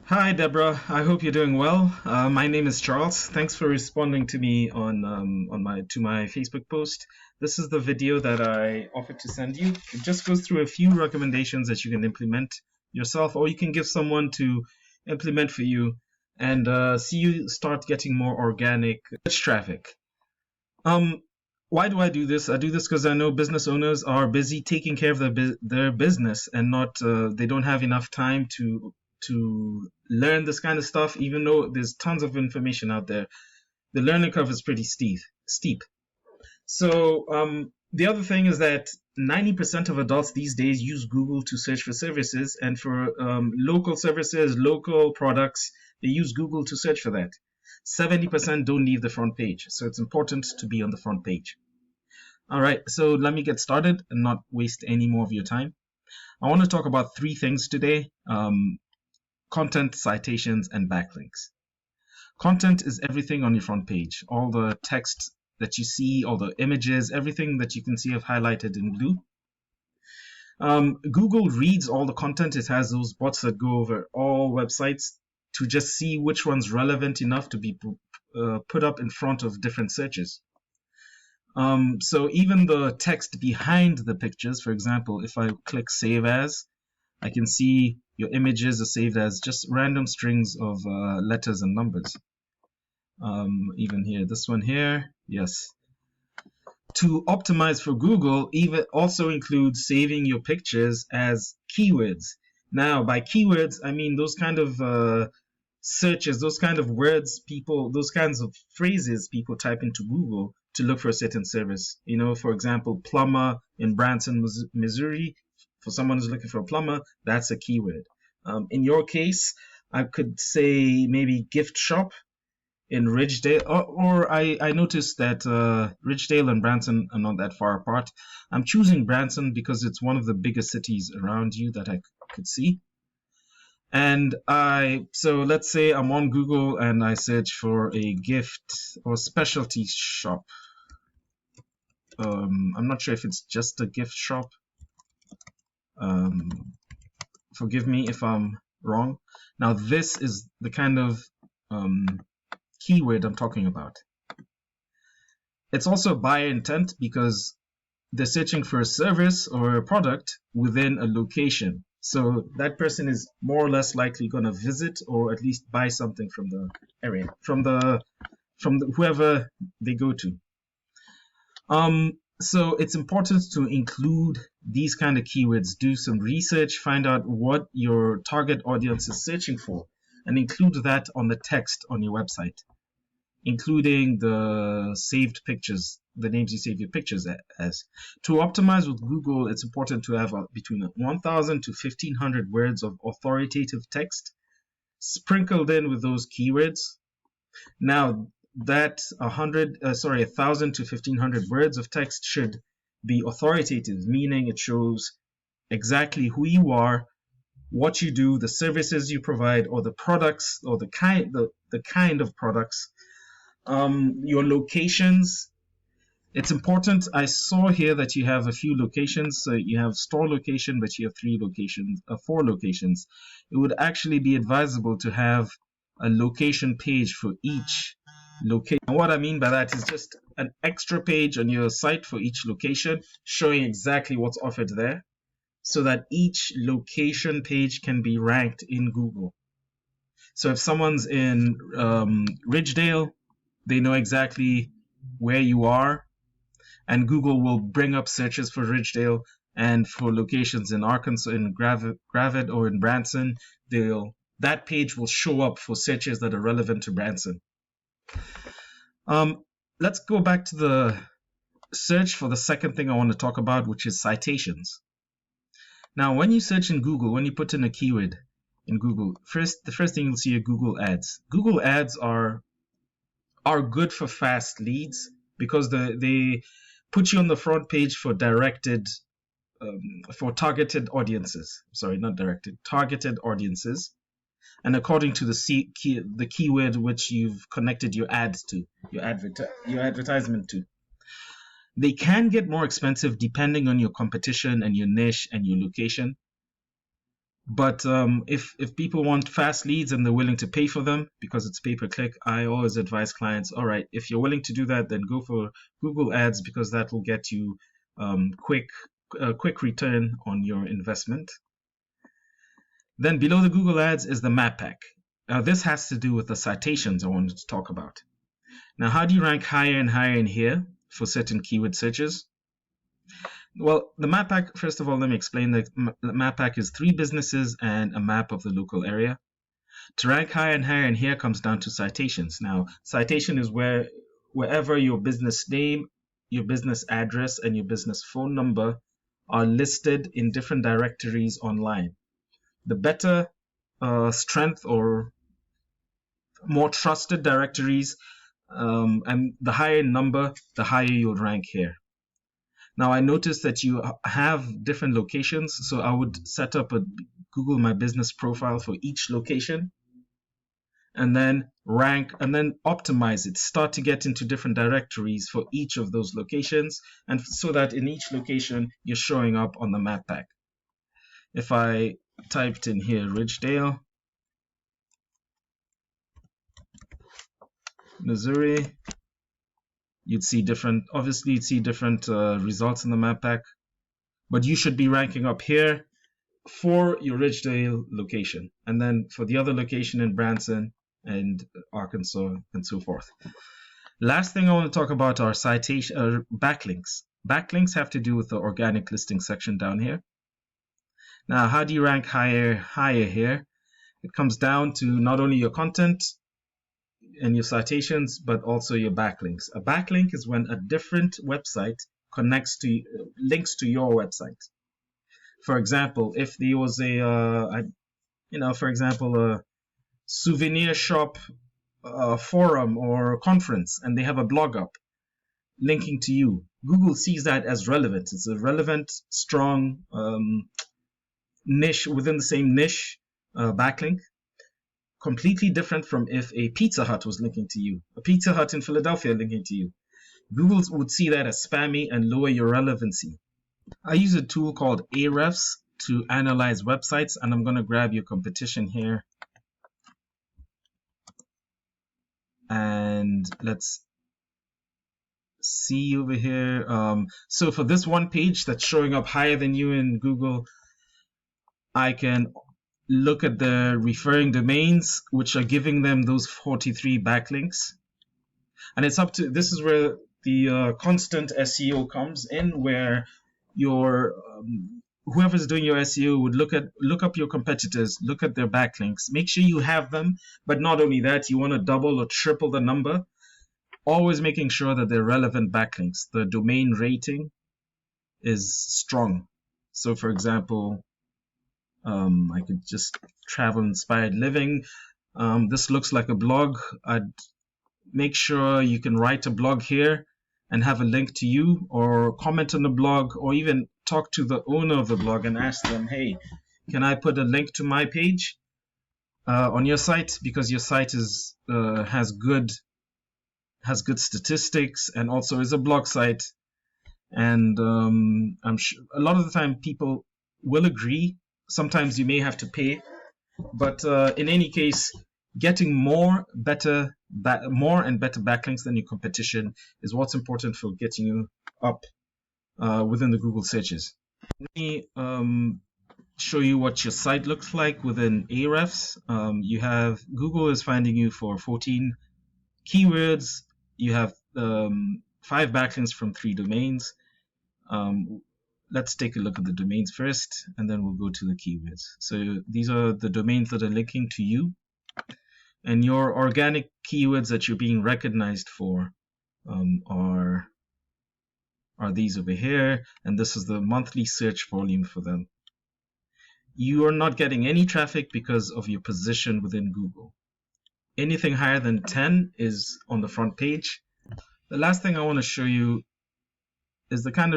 Hi, Deborah. I hope you're doing well. My name is Charles. Thanks for responding to me on my Facebook post. This is the video that I offered to send you. It just goes through a few recommendations that you can implement yourself, or you can give someone to implement for you, and see you start getting more organic search traffic. Um, why do I do this? I do this because I know business owners are busy taking care of their business and not they don't have enough time to learn this kind of stuff. Even though there's tons of information out there, the learning curve is pretty steep. So the other thing is that 90% of adults these days use Google to search for services, and for local services, local products, they use Google to search for that. 70% don't leave the front page, so it's important to be on the front page. All right, so let me get started and not waste any more of your time. I want to talk about three things today: content, citations, and backlinks. Content is everything on your front page, all the text that you see, all the images, everything that you can see I've highlighted in blue. Google reads all the content. It has those bots that go over all websites to just see which one's relevant enough to be put up in front of different searches. So even the text behind the pictures, for example, if I click Save As, I can see your images are saved as just random strings of letters and numbers. Even here, this one here, yes. To optimize for Google, even also includes saving your pictures as keywords. Now, by keywords, I mean those kind of searches, those kind of words those kinds of phrases people type into Google to look for a certain service. You know, for example, plumber in Branson, Missouri. For someone who's looking for a plumber, that's a keyword. In your case, I could say maybe gift shop in Ridgedale, or I noticed that Ridgedale and Branson are not that far apart. I'm choosing Branson because it's one of the biggest cities around you that I could see. And so let's say I'm on Google and I search for a gift or specialty shop. I'm not sure if it's just a gift shop. Forgive me if I'm wrong. Now this is the kind of keyword I'm talking about. It's also buyer intent because they're searching for a service or a product within a location. So that person is more or less likely going to visit or at least buy something from the area, from whoever they go to. So it's important to include these kind of keywords, do some research, find out what your target audience is searching for, and include that on the text on your website, including the saved pictures, the names you save your pictures as. To optimize with Google, it's important to have between 1,000 to 1,500 words of authoritative text sprinkled in with those keywords. Now, that 1,000 to 1,500 words of text should be authoritative, meaning it shows exactly who you are, what you do, the services you provide, or the products, or the kind of products, your locations. It's important. I saw here that you have a few locations. So you have store location, but you have four locations. It would actually be advisable to have a location page for each location. And what I mean by that is just an extra page on your site for each location, showing exactly what's offered there, so that each location page can be ranked in Google. So if someone's in Ridgedale, they know exactly where you are, and Google will bring up searches for Ridgedale, and for locations in Arkansas, in Gravette or in Branson, that page will show up for searches that are relevant to Branson. Let's go back to the search for the second thing I want to talk about, which is citations. Now, when you search in Google, when you put in a keyword in Google, the first thing you'll see are Google Ads. Google Ads are good for fast leads because they put you on the front page for targeted audiences. Sorry, not directed, targeted audiences. And according to the keyword which you've connected your ads to, your advertisement to. They can get more expensive depending on your competition and your niche and your location. But if people want fast leads and they're willing to pay for them because it's pay per click, I always advise clients, all right, if you're willing to do that, then go for Google Ads because that will get you quick return on your investment. Then below the Google Ads is the map pack. Now this has to do with the citations I wanted to talk about. Now, how do you rank higher and higher in here for certain keyword searches? Well, the map pack, first of all, let me explain. The map pack is 3 businesses and a map of the local area. To rank higher and higher in here comes down to citations. Now, citation is wherever your business name, your business address, and your business phone number are listed in different directories online. The better strength or more trusted directories and the higher number, the higher you'll rank here. Now I noticed that you have different locations, so I would set up a Google My Business profile for each location and then rank and then optimize it. Start to get into different directories for each of those locations, and so that in each location you're showing up on the map pack. If I typed in here Ridgedale, Missouri, you'd see different results in the map pack, but you should be ranking up here for your Ridgedale location, and then for the other location in Branson and Arkansas and so forth. Last thing I want to talk about are backlinks. Backlinks have to do with the organic listing section down here. Now, how do you rank higher here? It comes down to not only your content and your citations, but also your backlinks. A backlink is when a different website links to your website. For example, if there was a souvenir shop forum or conference, and they have a blog up linking to you, Google sees that as relevant. It's a relevant, strong niche within the same niche backlink. Completely different from if a Pizza Hut was linking to you, a Pizza Hut in Philadelphia linking to you. Google would see that as spammy and lower your relevancy. I use a tool called Ahrefs to analyze websites, and I'm going to grab your competition here. And let's see over here. So for this one page that's showing up higher than you in Google, I can look at the referring domains, which are giving them those 43 backlinks. And it's up to, this is where the constant SEO comes in, where your whoever's doing your SEO would look up your competitors, look at their backlinks, make sure you have them, but not only that, you want to double or triple the number, always making sure that they're relevant backlinks. The domain rating is strong. So for example, I could just Travel Inspired Living. This looks like a blog. I'd make sure you can write a blog here and have a link to you, or comment on the blog, or even talk to the owner of the blog and ask them, hey, can I put a link to my page on your site, because your site is has good statistics and also is a blog site. And I'm sure a lot of the time people will agree. Sometimes you may have to pay, but in any case, getting more and better backlinks than your competition is what's important for getting you up within the Google searches. Let me show you what your site looks like within Ahrefs. You have Google is finding you for 14 keywords. You have 5 backlinks from 3 domains. Let's take a look at the domains first, and then we'll go to the keywords. So these are the domains that are linking to you, and your organic keywords that you're being recognized for are these over here, and this is the monthly search volume for them. You are not getting any traffic because of your position within Google. Anything higher than 10 is on the front page. The last thing I want to show you is the kind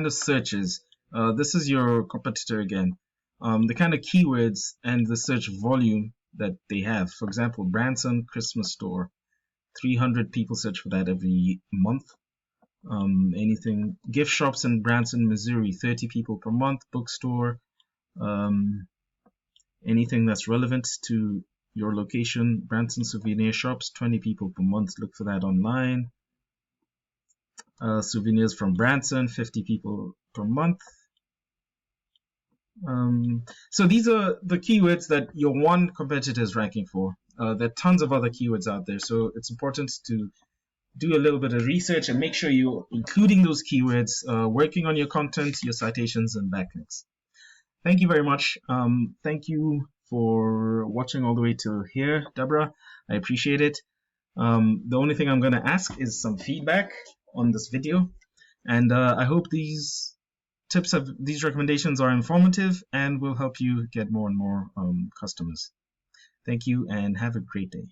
of searches. This is your competitor again. The kind of keywords and the search volume that they have. For example, Branson Christmas store, 300 people search for that every month. Anything gift shops in Branson, Missouri, 30 people per month. Bookstore, anything that's relevant to your location. Branson Souvenir Shops, 20 people per month. Look for that online. Souvenirs from Branson, 50 people per month. So these are the keywords that your one competitor is ranking for. There are tons of other keywords out there, so it's important to do a little bit of research and make sure you're including those keywords, working on your content, your citations, and backlinks. Thank you very much. Thank you for watching all the way to here, Deborah. I appreciate it. The only thing I'm going to ask is some feedback on this video, and I hope these recommendations are informative and will help you get more and more customers. Thank you and have a great day.